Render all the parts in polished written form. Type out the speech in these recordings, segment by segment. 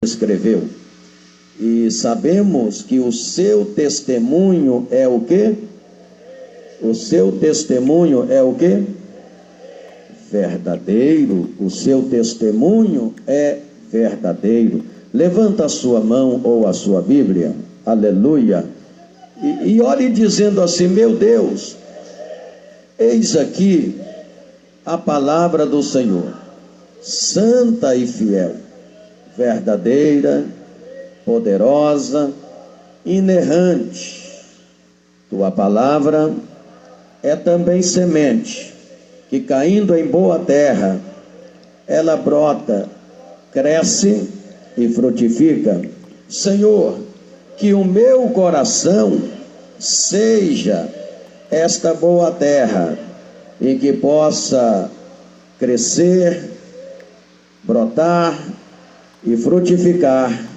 escreveu. E sabemos que o seu testemunho é o quê? O seu testemunho é o quê? Verdadeiro. O seu testemunho é verdadeiro. Levanta a sua mão ou a sua Bíblia. Aleluia. E ore dizendo assim: meu Deus, eis aqui a palavra do Senhor, santa e fiel, verdadeira, poderosa, inerrante. Tua palavra é também semente, que caindo em boa terra, ela brota, cresce e frutifica. Senhor, que o meu coração seja esta boa terra, e que possa crescer, brotar e frutificar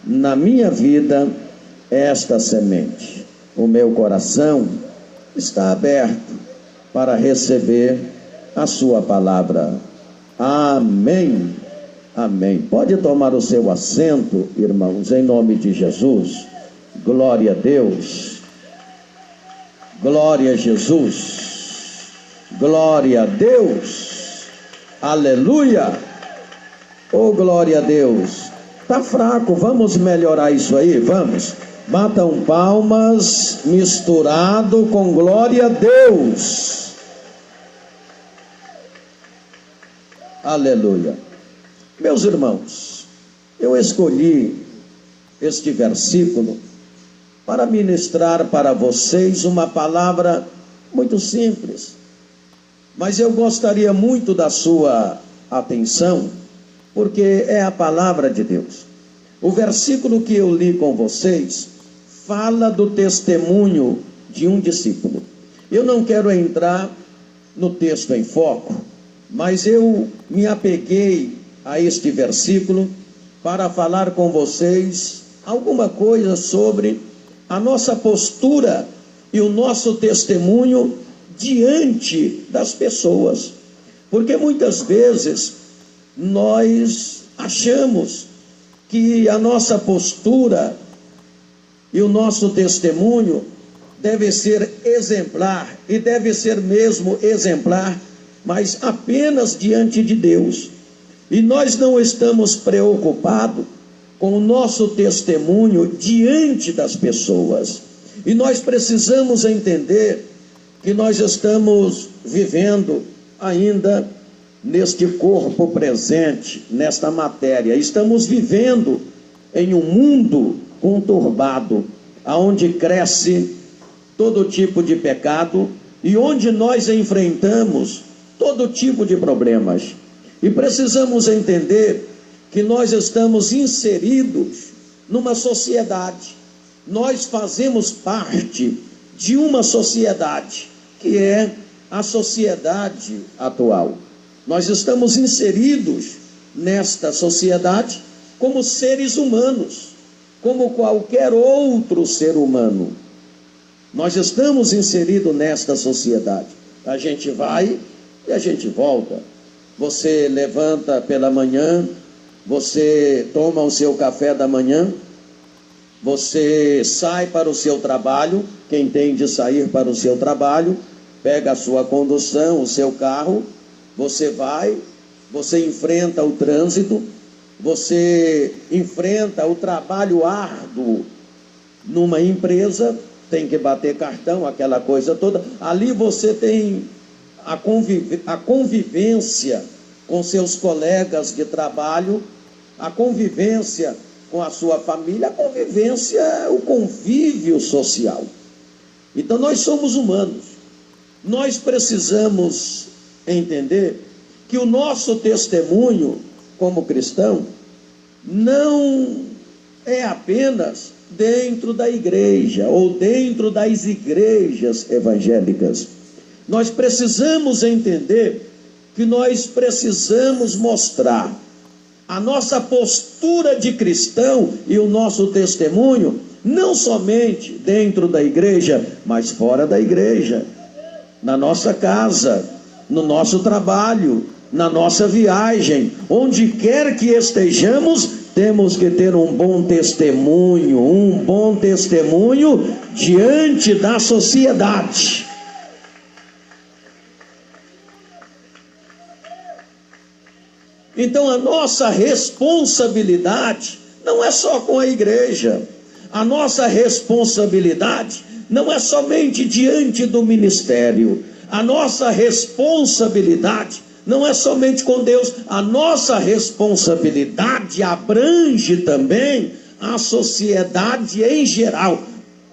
na minha vida esta semente. O meu coração está aberto para receber a sua palavra. Amém. Amém. Pode tomar o seu assento, irmãos, em nome de Jesus. Glória a Deus. Glória a Jesus. Glória a Deus. Aleluia. Oh, glória a Deus. Tá fraco, vamos melhorar isso aí, vamos. Batam palmas misturado com glória a Deus. Aleluia. Meus irmãos, eu escolhi este versículo para ministrar para vocês uma palavra muito simples, mas eu gostaria muito da sua atenção, porque é a palavra de Deus. O versículo que eu li com vocês fala do testemunho de um discípulo. Eu não quero entrar no texto em foco, mas eu me apeguei a este versículo para falar com vocês alguma coisa sobre a nossa postura e o nosso testemunho diante das pessoas. Porque muitas vezes nós achamos que a nossa postura e o nosso testemunho deve ser exemplar, e deve ser mesmo exemplar, mas apenas diante de Deus. E nós não estamos preocupados com o nosso testemunho diante das pessoas. E nós precisamos entender que nós estamos vivendo ainda neste corpo presente, nesta matéria. Estamos vivendo em um mundo conturbado, aonde cresce todo tipo de pecado e onde nós enfrentamos todo tipo de problemas. E precisamos entender que nós estamos inseridos numa sociedade. Nós fazemos parte de uma sociedade, que é a sociedade atual. Nós estamos inseridos nesta sociedade como seres humanos, como qualquer outro ser humano. Nós estamos inseridos nesta sociedade. A gente vai e a gente volta. Você levanta pela manhã, você toma o seu café da manhã, você sai para o seu trabalho, quem tem de sair para o seu trabalho, pega a sua condução, o seu carro, você vai, você enfrenta o trânsito, você enfrenta o trabalho árduo numa empresa, tem que bater cartão, aquela coisa toda. Ali você tem a convivência com seus colegas de trabalho, a convivência com a sua família, a convivência, o convívio social. Então nós somos humanos. Nós precisamos entender que o nosso testemunho como cristão não é apenas dentro da igreja ou dentro das igrejas evangélicas. Nós precisamos entender que nós precisamos mostrar a nossa postura de cristão e o nosso testemunho, não somente dentro da igreja, mas fora da igreja, na nossa casa, no nosso trabalho, na nossa viagem, onde quer que estejamos, temos que ter um bom testemunho diante da sociedade. Então a nossa responsabilidade não é só com a igreja, a nossa responsabilidade não é somente diante do ministério, a nossa responsabilidade não é somente com Deus, a nossa responsabilidade abrange também a sociedade em geral.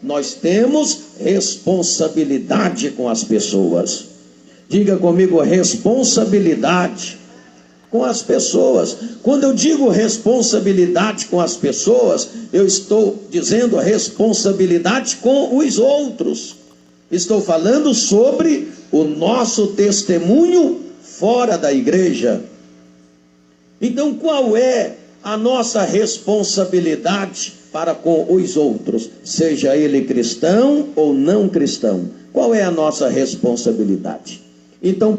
Nós temos responsabilidade com as pessoas. Diga comigo, responsabilidade com as pessoas. Quando eu digo responsabilidade com as pessoas, eu estou dizendo responsabilidade com os outros. Estou falando sobre o nosso testemunho fora da igreja. Então, qual é a nossa responsabilidade para com os outros? Seja ele cristão ou não cristão. Qual é a nossa responsabilidade? Então,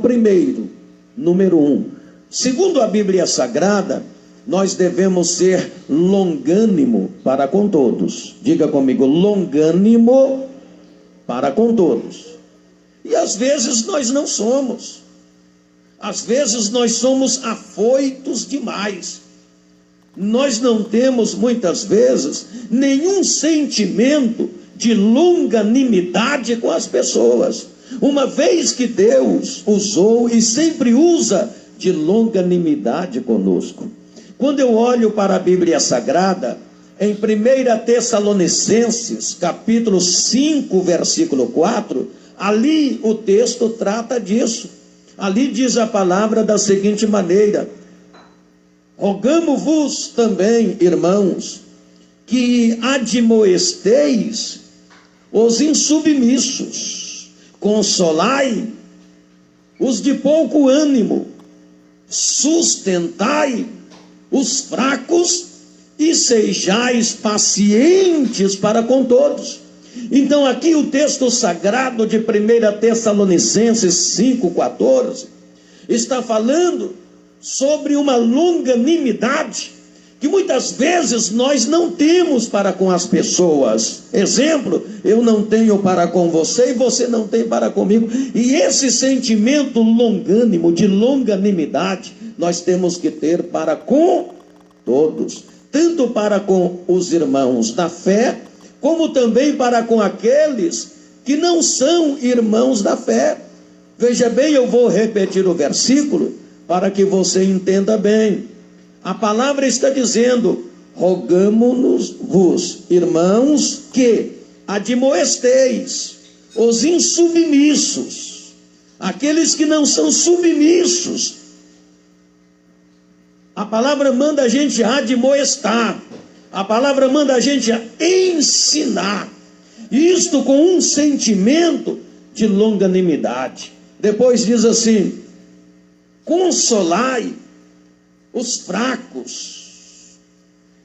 número 1, segundo a Bíblia Sagrada, nós devemos ser longânimo para com todos. Diga comigo, longânimo para com todos. E às vezes nós não somos. Às vezes nós somos afoitos demais. Nós não temos muitas vezes nenhum sentimento de longanimidade com as pessoas. Uma vez que Deus usou e sempre usa de longanimidade conosco. Quando eu olho para a Bíblia Sagrada, em 1 Tessalonicenses, capítulo 5, versículo 4, ali o texto trata disso. Ali diz a palavra da seguinte maneira: rogamo-vos também, irmãos, que admoesteis os insubmissos, consolai os de pouco ânimo, sustentai os fracos e sejais pacientes para com todos. Então aqui o texto sagrado de 1 Tessalonicenses 5,14 está falando sobre uma longanimidade que muitas vezes nós não temos para com as pessoas. Exemplo, eu não tenho para com você e você não tem para comigo. E esse sentimento longânimo, de longanimidade, nós temos que ter para com todos, tanto para com os irmãos da fé, como também para com aqueles que não são irmãos da fé. Veja bem, eu vou repetir o versículo para que você entenda bem. A palavra está dizendo: rogamo-vos, irmãos, que admoesteis os insubmissos, aqueles que não são submissos. A palavra manda a gente admoestar. A palavra manda a gente a ensinar, isto com um sentimento de longanimidade. Depois diz assim: consolai os fracos.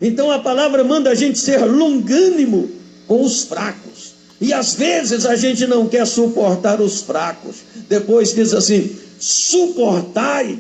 Então a palavra manda a gente ser longânimo com os fracos. E às vezes a gente não quer suportar os fracos. Depois diz assim: suportai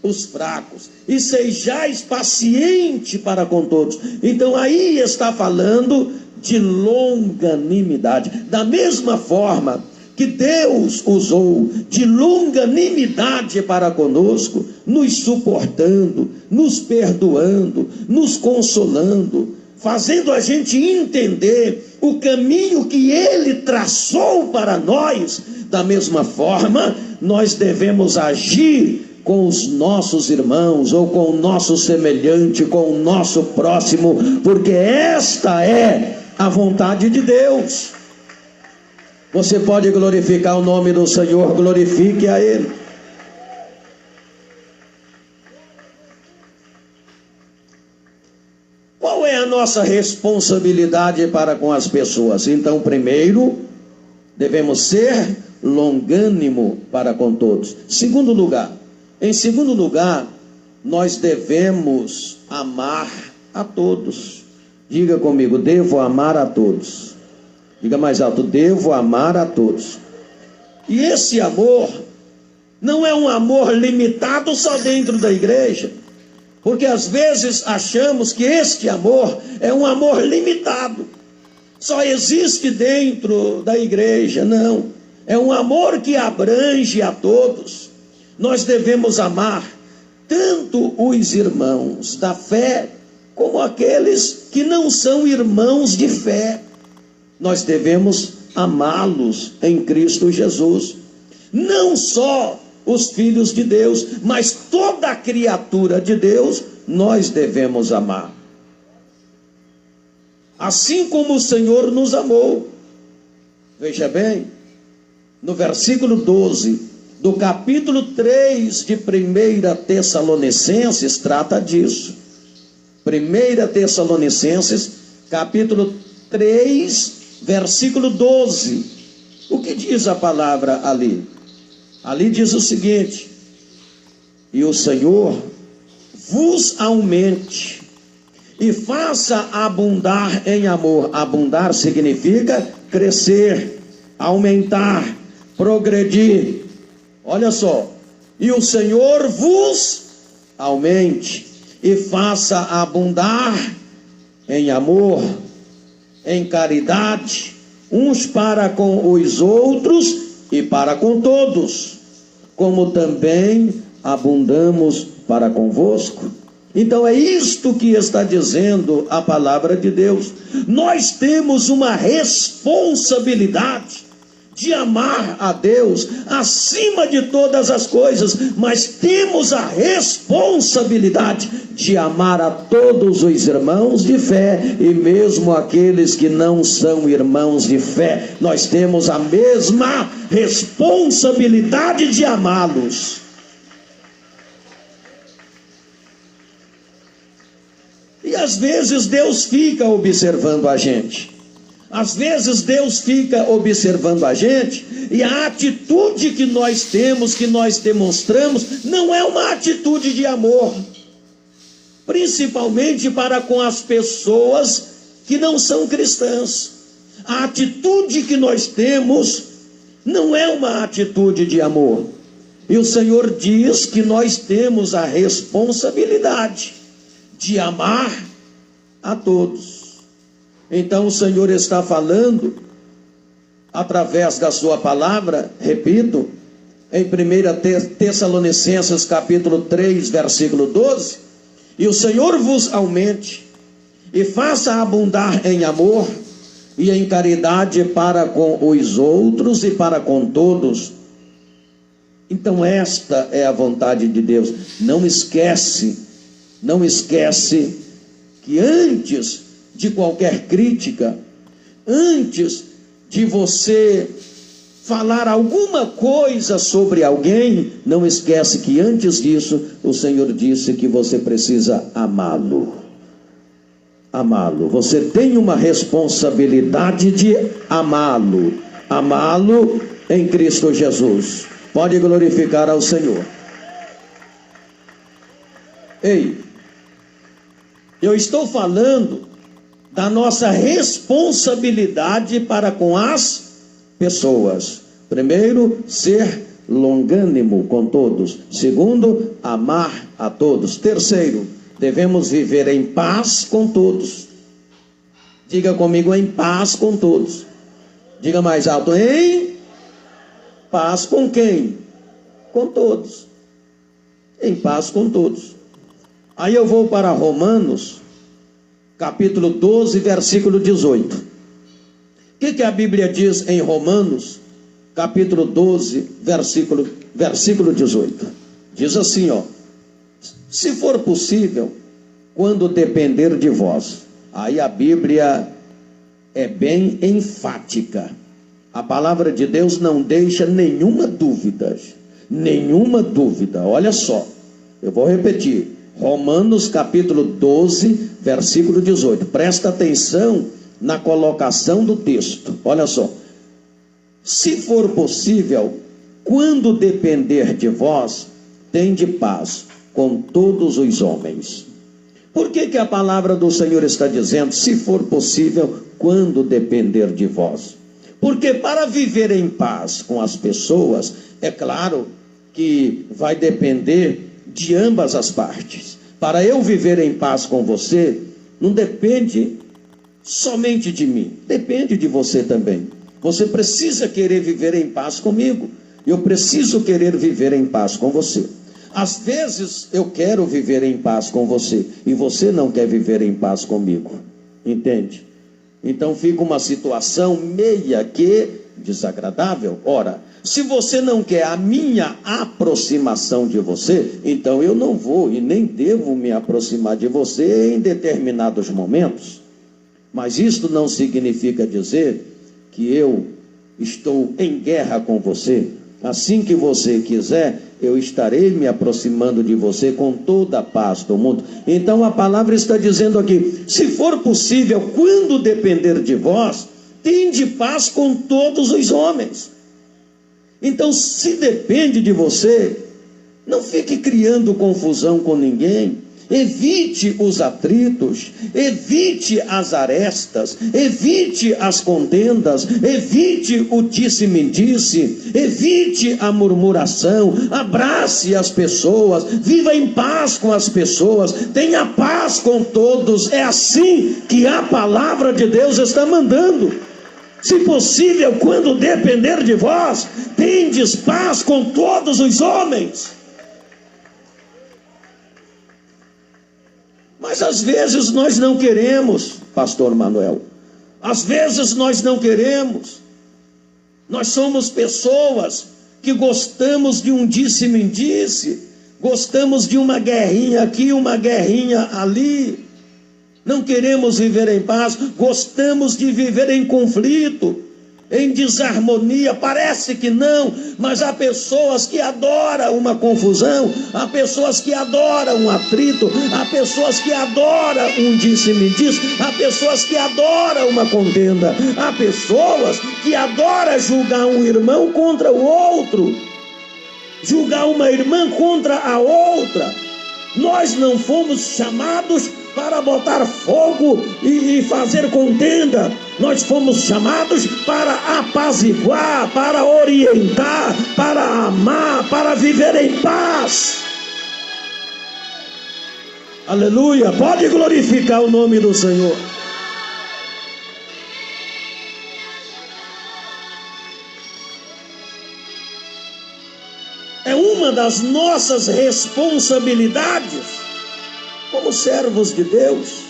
os fracos e sejais paciente para com todos. Então aí está falando de longanimidade. Da mesma forma que Deus usou de longanimidade para conosco, nos suportando, nos perdoando, nos consolando, fazendo a gente entender o caminho que Ele traçou para nós. Da mesma forma, nós devemos agir com os nossos irmãos, ou com o nosso semelhante, com o nosso próximo, porque esta é a vontade de Deus. Você pode glorificar o nome do Senhor, glorifique a Ele. Qual é a nossa responsabilidade para com as pessoas? Então, primeiro, devemos ser longânimo para com todos. Em segundo lugar, nós devemos amar a todos. Diga comigo, devo amar a todos. Diga mais alto, devo amar a todos. E esse amor não é um amor limitado só dentro da igreja. Porque às vezes achamos que este amor é um amor limitado, só existe dentro da igreja. Não, é um amor que abrange a todos. Nós devemos amar tanto os irmãos da fé, como aqueles que não são irmãos de fé. Nós devemos amá-los em Cristo Jesus. Não só os filhos de Deus, mas toda criatura de Deus nós devemos amar. Assim como o Senhor nos amou. Veja bem, no versículo 12 do capítulo 3 de 1 Tessalonicenses, trata disso. 1 Tessalonicenses, capítulo 3, versículo 12. O que diz a palavra ali? Ali diz o seguinte: e o Senhor vos aumente e faça abundar em amor. Abundar significa crescer, aumentar, progredir. Olha só, e o Senhor vos aumente e faça abundar em amor, em caridade, uns para com os outros e para com todos, como também abundamos para convosco. Então é isto que está dizendo a palavra de Deus. Nós temos uma responsabilidade de amar a Deus acima de todas as coisas, mas temos a responsabilidade de amar a todos os irmãos de fé, e mesmo aqueles que não são irmãos de fé, nós temos a mesma responsabilidade de amá-los. E às vezes Deus fica observando a gente. Às vezes Deus fica observando a gente, e a atitude que nós temos, que nós demonstramos, não é uma atitude de amor, principalmente para com as pessoas que não são cristãs. A atitude que nós temos não é uma atitude de amor. E o Senhor diz que nós temos a responsabilidade de amar a todos. Então o Senhor está falando, através da sua palavra, repito, em 1 Tessalonicenses capítulo 3, versículo 12, e o Senhor vos aumente, e faça abundar em amor, e em caridade para com os outros e para com todos. Então esta é a vontade de Deus. Não esquece que antes de qualquer crítica, antes de você falar alguma coisa sobre alguém, não esquece que antes disso, o Senhor disse que você precisa amá-lo. Amá-lo. Você tem uma responsabilidade de amá-lo. Amá-lo em Cristo Jesus. Pode glorificar ao Senhor. Ei, eu estou falando da nossa responsabilidade para com as pessoas. Primeiro, ser longânimo com todos. Segundo, amar a todos. Terceiro, devemos viver em paz com todos. Diga comigo, em paz com todos. Diga mais alto, em paz com quem? Com todos. Em paz com todos. Aí eu vou para Romanos capítulo 12, versículo 18. O que a Bíblia diz em Romanos, capítulo 12, versículo 18? Diz assim, ó: se for possível, quando depender de vós. Aí a Bíblia é bem enfática. A palavra de Deus não deixa nenhuma dúvida. Nenhuma dúvida. Olha só, eu vou repetir. Romanos capítulo 12, versículo 18. Presta atenção na colocação do texto. Olha só. Se for possível, quando depender de vós, tende paz com todos os homens. Por que a palavra do Senhor está dizendo, se for possível, quando depender de vós? Porque para viver em paz com as pessoas, é claro que vai depender de ambas as partes. para eu viver em paz com você, não depende somente de mim, depende de você também. Você precisa querer viver em paz comigo, eu preciso querer viver em paz com você. Às vezes eu quero viver em paz com você e você não quer viver em paz comigo, entende? Então fica uma situação meia que desagradável. Ora, se você não quer a minha aproximação de você, então eu não vou e nem devo me aproximar de você em determinados momentos. Mas isto não significa dizer que eu estou em guerra com você. Assim que você quiser, eu estarei me aproximando de você com toda a paz do mundo. Então a palavra está dizendo aqui: se for possível, quando depender de vós, tende paz com todos os homens. Então, se depende de você, não fique criando confusão com ninguém. Evite os atritos, evite as arestas, evite as contendas, evite o disse-me-disse, evite a murmuração, abrace as pessoas, viva em paz com as pessoas, tenha paz com todos. É assim que a palavra de Deus está mandando. Se possível, quando depender de vós, tendes paz com todos os homens. Mas às vezes nós não queremos, pastor Manuel. Às vezes nós não queremos. Nós somos pessoas que gostamos de um disse-me-disse, gostamos de uma guerrinha aqui, uma guerrinha ali. Não queremos viver em paz, gostamos de viver em conflito, em desarmonia. Parece que não, mas há pessoas que adoram uma confusão, há pessoas que adoram um atrito, há pessoas que adoram um disse-me-disse, há pessoas que adoram uma contenda, há pessoas que adoram julgar um irmão contra o outro, julgar uma irmã contra a outra. Nós não fomos chamados para botar fogo e fazer contenda. Nós fomos chamados para apaziguar, para orientar, para amar, para viver em paz. Aleluia, pode glorificar o nome do Senhor. É uma das nossas responsabilidades como servos de Deus.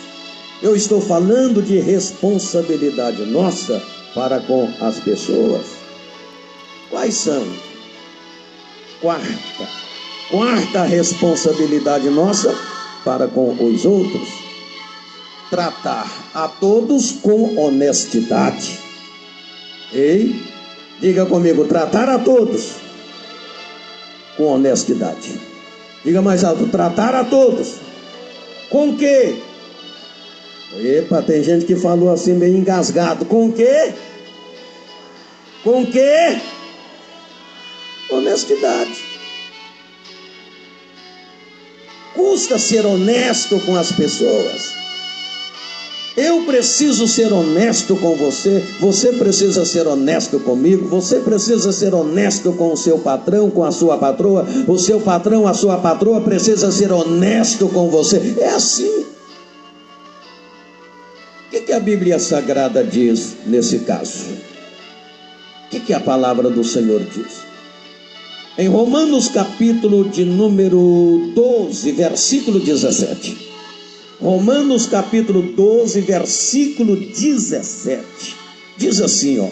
Eu estou falando de responsabilidade nossa para com as pessoas. Quais são? Quarta responsabilidade nossa para com os outros: tratar a todos com honestidade. Ei, diga comigo: tratar a todos com honestidade. Diga mais alto: tratar a todos com quê? Epa, tem gente que falou assim meio engasgado. Com quê? Com quê? Honestidade. Custa ser honesto com as pessoas. Eu preciso ser honesto com você, você precisa ser honesto comigo, você precisa ser honesto com o seu patrão, com a sua patroa, o seu patrão, a sua patroa precisa ser honesto com você. É assim. O que a Bíblia Sagrada diz nesse caso? O que a palavra do Senhor diz? Em Romanos capítulo de número 12, versículo 17. Romanos capítulo 12, versículo 17. Diz assim, ó: